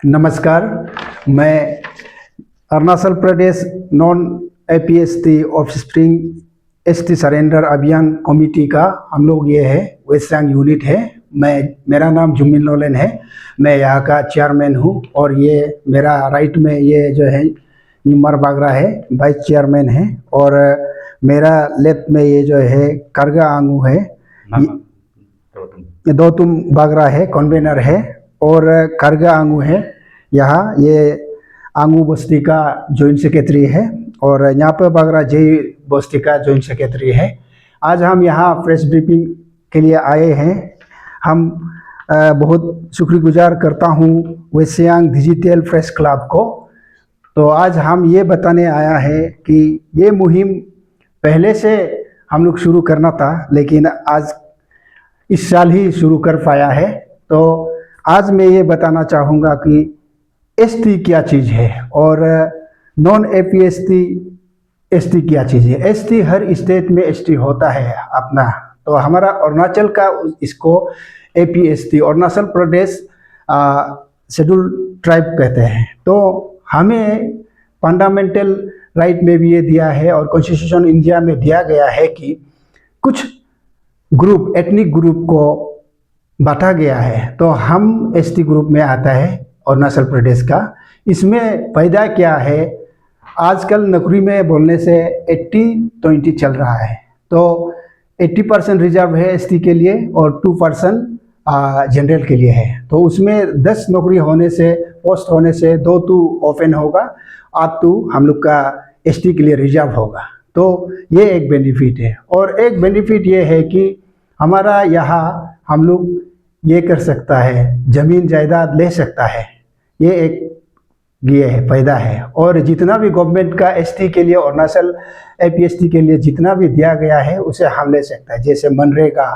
नमस्कार। मैं Arunachal Pradesh non APST offspring ST surrender अभियान कमेटी का हम लोग ये है वेस्ट सियांग यूनिट है। मेरा नाम जुमिन लोलेन है। मैं यहाँ का चेयरमैन हूँ और ये मेरा राइट में ये जो है निमर बागरा है, वाइस चेयरमैन है। और मेरा लेफ्ट में ये जो है करगा आंगू है, ये दो तुम बागरा है, कन्वेनर है। और करगा आंगू है यहाँ, ये आंगू बस्ती का जॉइंट सेक्रेटरी है। और यहाँ पर बागरा जय बस्ती का जॉइंट सेक्रेटरी है। आज हम यहाँ प्रेस ब्रीफिंग के लिए आए हैं। हम बहुत शुक्रगुजार करता हूँ west Siang digital press club को। तो आज हम ये बताने आया है कि ये मुहिम पहले से हम लोग शुरू करना था, लेकिन आज इस साल ही शुरू कर पाया है। तो आज मैं ये बताना चाहूँगा कि एसटी क्या चीज़ है और नॉन एपीएसटी एसटी क्या चीज़ है। एसटी हर स्टेट में एसटी होता है अपना। तो हमारा अरुणाचल का इसको APST Arunachal Pradesh schedule tribe कहते हैं। तो हमें फंडामेंटल राइट में भी ये दिया है और कॉन्स्टिट्यूशन इंडिया में दिया गया है कि कुछ ग्रुप एथनिक ग्रुप को बांटा गया है। तो हम एसटी ग्रुप में आता है अरुणाचल प्रदेश का। इसमें फायदा क्या है, आजकल नौकरी में बोलने से 80-20 चल रहा है। तो 80% रिजर्व है एसटी के लिए और 2% जनरल के लिए है। तो उसमें 10 नौकरी होने से, पोस्ट होने से 2 तो ओपन होगा, 8 तो हम लोग का एसटी के लिए रिजर्व होगा। तो ये एक बेनिफिट है। और एक बेनिफिट ये है कि हमारा यहाँ हम लोग ये कर सकता है, ज़मीन जायदाद ले सकता है। ये एक ये है फायदा है। और जितना भी गवर्नमेंट का एसटी के लिए अरुणाचल एपीएसटी के लिए जितना भी दिया गया है उसे हम ले सकता है। जैसे मनरेगा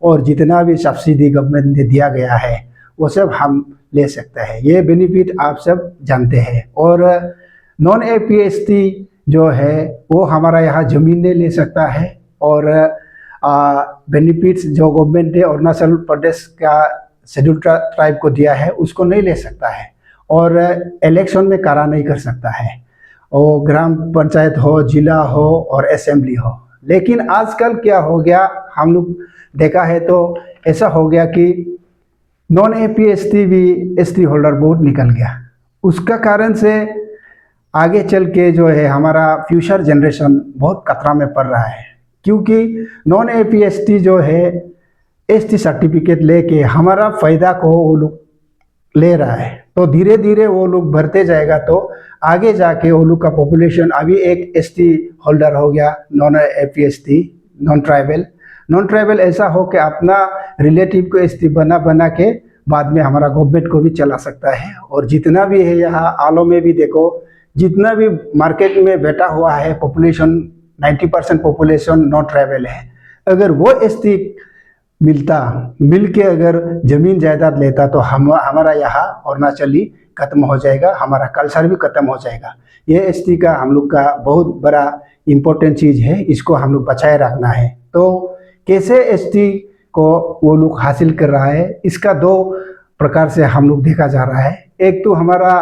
और जितना भी सब्सिडी गवर्नमेंट ने दिया गया है वो सब हम ले सकते हैं। ये बेनिफिट आप सब जानते हैं। और नॉन एपीएसटी जो है वो हमारा यहाँ ज़मीन नहीं ले सकता है। और बेनिफिट्स जो गवर्नमेंट ने अरुणाचल प्रदेश का शेड्यूल ट्राइब को दिया है उसको नहीं ले सकता है। और इलेक्शन में करा नहीं कर सकता है, वो ग्राम पंचायत हो, जिला हो और असेंबली हो। लेकिन आजकल क्या हो गया, हम लोग देखा है तो ऐसा हो गया कि नॉन एपीएसटी भी एसटी होल्डर बहुत निकल गया। उसका कारण से आगे चल के जो है हमारा फ्यूचर जनरेशन बहुत खतरा में पड़ रहा है। क्योंकि नॉन एपीएसटी जो है एसटी सर्टिफिकेट लेके हमारा फ़ायदा को वो लोग ले रहा है। तो धीरे धीरे वो लोग बढ़ते जाएगा तो आगे जाके वो लोग का पॉपुलेशन, अभी एक एसटी होल्डर हो गया नॉन एपीएसटी नॉन ट्राइबल ऐसा हो कि अपना रिलेटिव को एसटी बना के बाद में हमारा गवर्नमेंट को भी चला सकता है। और जितना भी है यहाँ आलो में भी देखो, जितना भी मार्केट में बैठा हुआ है पॉपुलेशन, 90% पॉपुलेशन नॉन ट्राइबल है। अगर वो एसटी मिल के अगर ज़मीन जायदाद लेता तो हमारा यहाँ अरुणाचली खत्म हो जाएगा, हमारा कल्चर भी खत्म हो जाएगा। ये एसटी का हम लोग का बहुत बड़ा इम्पोर्टेंट चीज़ है, इसको हम लोग बचाए रखना है। तो कैसे एसटी को वो लोग हासिल कर रहा है, इसका 2 प्रकार से हम लोग देखा जा रहा है। एक तो हमारा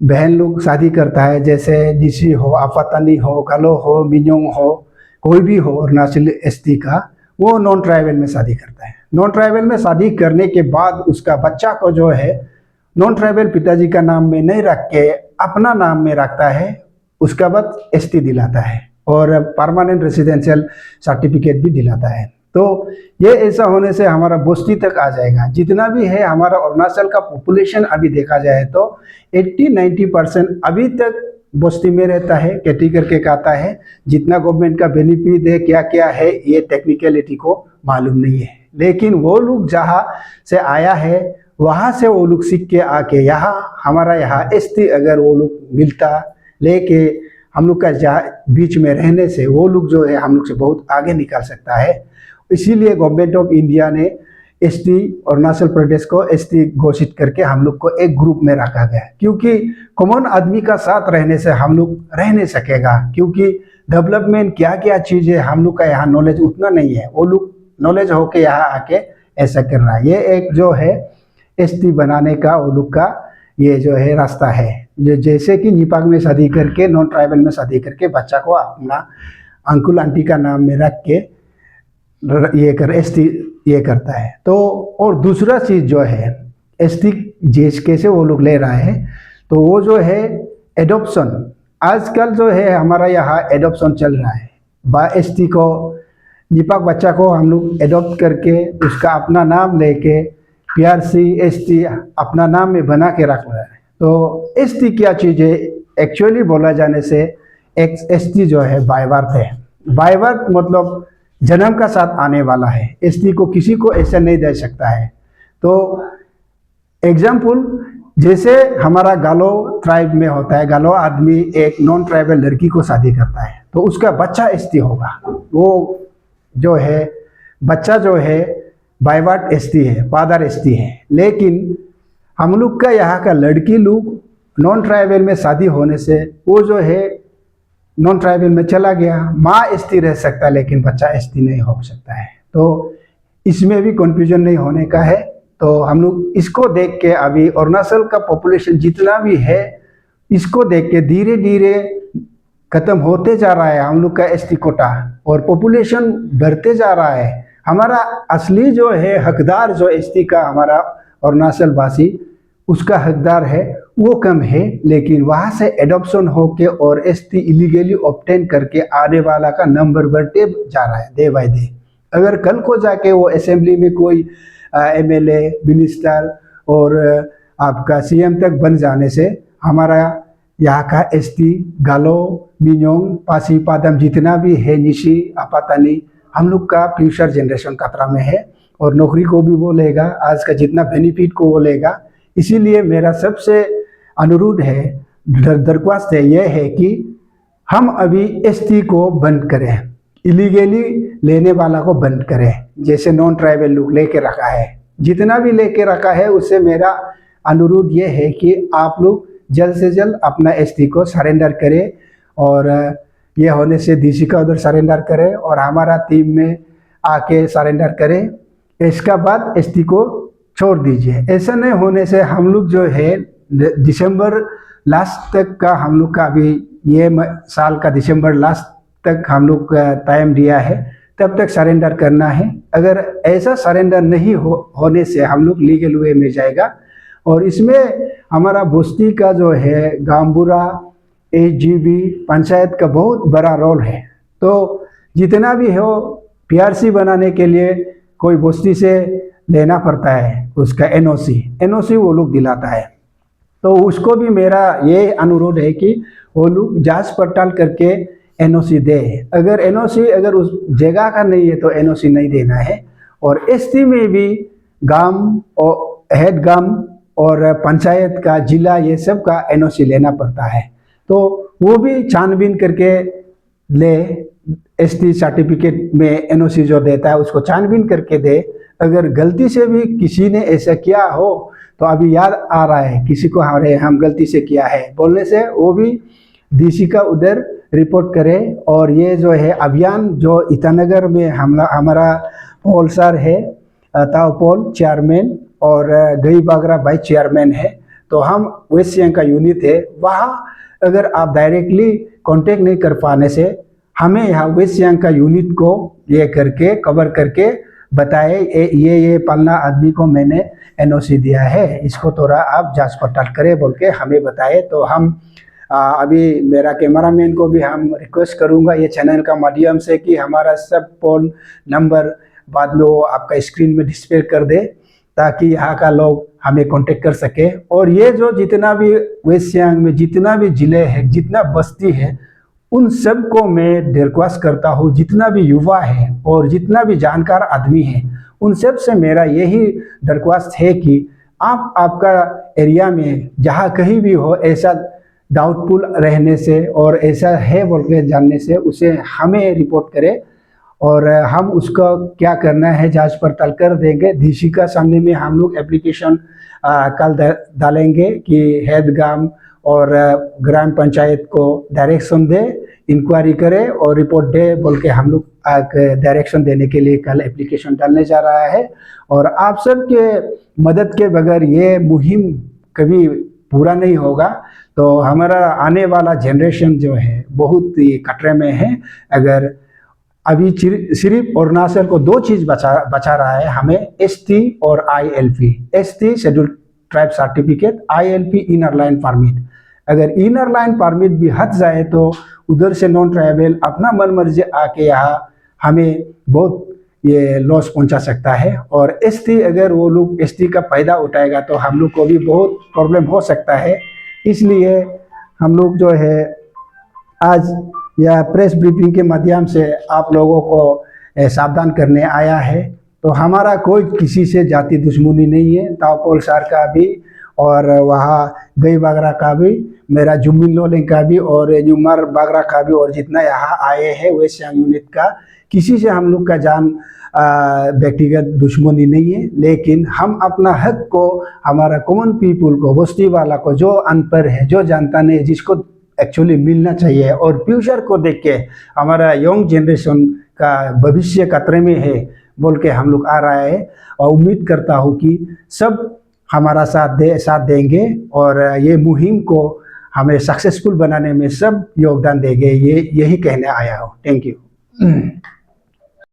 बहन लोग शादी करता है, जैसे जीसी हो, आफातानी हो, गलो हो, मिन्योंग हो, कोई भी हो अरुणाचल एसटी का, वो नॉन ट्राइबल में शादी करता है। नॉन ट्राइबल में शादी करने के बाद उसका बच्चा को जो है नॉन ट्राइबल पिताजी का नाम में नहीं रख के अपना नाम में रखता है। उसका बाद एसटी दिलाता है और परमानेंट रेसिडेंशियल सर्टिफिकेट भी दिलाता है। तो ये ऐसा होने से हमारा बस्ती तक आ जाएगा। जितना भी है हमारा अरुणाचल का पॉपुलेशन अभी देखा जाए तो 80-90% अभी तक बस्ती में रहता है, खेती करके खाता है। जितना गवर्नमेंट का बेनिफिट है, क्या क्या है, ये टेक्निकलिटी को मालूम नहीं है। लेकिन वो लोग जहाँ से आया है वहाँ से वो लोग सीख के आके यहाँ हमारा यहाँ एसटी अगर वो लोग मिलता लेके हम लोग का बीच में रहने से वो लोग जो है हम लोग से बहुत आगे निकल सकता है। इसीलिए गवर्नमेंट ऑफ इंडिया ने एसटी अरुणाचल प्रदेश को एसटी घोषित करके हम लोग को एक ग्रुप में रखा गया। क्योंकि कॉमन आदमी का साथ रहने से हम लोग रह नहीं सकेगा। क्योंकि डेवलपमेंट क्या क्या चीज़ है हम लोग का यहाँ नॉलेज उतना नहीं है, वो लोग नॉलेज होके यहाँ आके ऐसा कर रहा है। ये एक जो है एसटी बनाने का वो लोग का ये जो है रास्ता है। ये जैसे कि निपाक में शादी करके नॉन ट्राइबल में शादी करके बच्चा को अपना अंकुल आंटी का नाम में रख के ये कर एसटी ये करता है। तो और दूसरा चीज़ जो है एसटी जेस कैसे वो लोग ले रहा है, तो वो जो है एडॉप्शन, आजकल जो है हमारा यहाँ एडॉप्शन चल रहा है। एसटी को निपाक बच्चा को हम लोग एडॉप्ट करके उसका अपना नाम लेके PRC एसटी अपना नाम में बना के रख रहा है। तो एसटी क्या चीज़ है एक्चुअली बोला जाने से, एक एसटी जो है बाय बर्थ है। बाय बर्थ मतलब जन्म का साथ आने वाला है। एसटी को किसी को ऐसा नहीं दे सकता है। तो एग्जाम्पल जैसे हमारा गालो ट्राइब में होता है, गालो आदमी एक नॉन ट्राइबल लड़की को शादी करता है तो उसका बच्चा एसटी होगा। वो जो है बच्चा जो है बाय बर्थ एसटी है, फादर एसटी है। लेकिन हम लोग का यहाँ का लड़की लोग नॉन ट्राइबल में शादी होने से वो जो है नॉन ट्राइबल में चला गया, माँ एसटी रह सकता है लेकिन बच्चा एसटी नहीं हो सकता है। तो इसमें भी कंफ्यूजन नहीं होने का है। तो हम लोग इसको देख के अभी अरुणाचल का पॉपुलेशन जितना भी है इसको देख के धीरे धीरे खत्म होते जा रहा है हम लोग का एसटी कोटा, और पॉपुलेशन बढ़ते जा रहा है। हमारा असली जो है हकदार जो एसटी का हमारा अरुणाचल वासी उसका हकदार है वो कम है, लेकिन वहाँ से एडॉप्शन होके और एसटी इलीगली ऑब्टेन करके आने वाला का नंबर बढ़ते जा रहा है डे बाय डे। अगर कल को जाके वो असेंबली में कोई MLA मिनिस्टर और आपका CM तक बन जाने से हमारा यहाँ का एसटी गालो मिन्योंग पासी पादम जितना भी है निशी आपातानी हम लोग का फ्यूचर जनरेशन खतरा में है और नौकरी को भी वो लेगा, आज का जितना बेनिफिट को वो लेगा। इसीलिए मेरा सबसे अनुरोध है, दरख्वास्त है, यह है कि हम अभी एसटी को बंद करें, इलीगली लेने वाला को बंद करें। जैसे नॉन ट्राइबल लोग लेके रखा है, जितना भी लेके रखा है उससे मेरा अनुरोध ये है कि आप लोग जल्द से जल्द अपना एसटी को सरेंडर करें और ये होने से डीसी का उधर सरेंडर करें और हमारा टीम में आके सरेंडर करें। इसका बाद एसटी को छोड़ दीजिए। ऐसा नहीं होने से हम लोग जो है दिसंबर लास्ट तक का हम लोग का अभी ये साल का दिसंबर लास्ट तक हम लोग का टाइम दिया है, तब तक सरेंडर करना है। अगर ऐसा सरेंडर नहीं होने से हम लोग लीगल वे में जाएगा। और इसमें हमारा बस्ती का जो है गांबुरा HGB पंचायत का बहुत बड़ा रोल है। तो जितना भी हो PRC बनाने के लिए कोई बस्ती से लेना पड़ता है उसका NOC वो लोग दिलाता है। तो उसको भी मेरा ये अनुरोध है कि वो लोग जांच पड़ताल करके NOC दे। अगर NOC अगर उस जगह का नहीं है तो NOC नहीं देना है। और एसटी में भी गांव और हेड गांव और पंचायत का जिला ये सब का NOC लेना पड़ता है। तो वो भी छानबीन करके ले, एसटी सर्टिफिकेट में NOC जो देता है उसको छानबीन करके दे। अगर गलती से भी किसी ने ऐसा किया हो तो अभी याद आ रहा है किसी को हम गलती से किया है बोलने से वो भी डीसी का उधर रिपोर्ट करे। और ये जो है अभियान जो ईटानगर में हमारा पॉल सर है, ताओ पॉल चेयरमैन और गई बागरा भाई चेयरमैन है। तो हम वेस्ट सियांग का यूनिट है, वहाँ अगर आप डायरेक्टली कांटेक्ट नहीं कर पाने से हमें यहाँ वेस्ट सियांग का यूनिट को ये करके कवर करके बताए ये पलना आदमी को मैंने NOC दिया है, इसको थोड़ा आप जांच पड़ताल करें बोल के हमें बताए। तो हम अभी मेरा कैमरामैन को भी हम रिक्वेस्ट करूंगा ये चैनल का माध्यम से कि हमारा सब फोन नंबर बाद में वो आपका स्क्रीन में डिस्प्ले कर दे ताकि यहाँ का लोग हमें कांटेक्ट कर सके। और ये जो जितना भी वेस्ट सियांग में जितना भी जिले हैं, जितना बस्ती है, उन सब को मैं दरख्वास्त करता हूँ, जितना भी युवा है और जितना भी जानकार आदमी है उन सब से मेरा यही दरख्वास्त है कि आप आपका एरिया में जहाँ कहीं भी हो ऐसा डाउटफुल रहने से और ऐसा है बोल के जानने से उसे हमें रिपोर्ट करें और हम उसका क्या करना है जांच पड़ताल कर देंगे। डीसी का सामने में हम लोग एप्लीकेशन कल डालेंगे कि हेड गांव और ग्राम पंचायत को डायरेक्शन दे इंक्वायरी करे और रिपोर्ट दे बोल के हम लोग डायरेक्शन देने के लिए कल एप्लीकेशन डालने जा रहा है। और आप सब के मदद के बगैर ये मुहिम कभी पूरा नहीं होगा। तो हमारा आने वाला जनरेशन जो है बहुत ही खतरे में है। अगर अभी सिर्फ अरुणाचल को दो चीज़ बचा रहा है हमें, ST और ILP। ST scheduled tribe certificate, ILP inner line permit. अगर इनर लाइन परमिट भी हट जाए तो उधर से नॉन ट्राइबल अपना मन मर्जी आके यहाँ हमें बहुत ये लॉस पहुंचा सकता है। और ST अगर वो लोग ST का फायदा उठाएगा तो हम लोग को भी बहुत प्रॉब्लम हो सकता है। इसलिए हम लोग जो है आज या प्रेस ब्रीफिंग के माध्यम से आप लोगों को सावधान करने आया है। तो हमारा कोई किसी से जाति दुश्मनी नहीं है। ताओपोल सर का भी और वहाँ गई बागरा का भी, मेरा जुम्मिन लोलिंग का भी और जुमर बागरा का भी, और जितना यहाँ आए हैं वेस्ट सियांग यूनिट का, किसी से हम लोग का जान व्यक्तिगत दुश्मनी नहीं है। लेकिन हम अपना हक को, हमारा कॉमन पीपुल को, बस्ती वाला को, जो अनपढ़ है, जो जानता नहीं, जिसको एक्चुअली मिलना चाहिए, और फ्यूचर को देख के हमारा यंग जनरेशन का भविष्य खतरे में है बोल के हम लोग आ रहा है। और उम्मीद करता हूँ कि सब हमारा साथ देंगे और ये मुहिम को हमें सक्सेसफुल बनाने में सब योगदान देंगे। यही कहने आया हूँ। Thank you.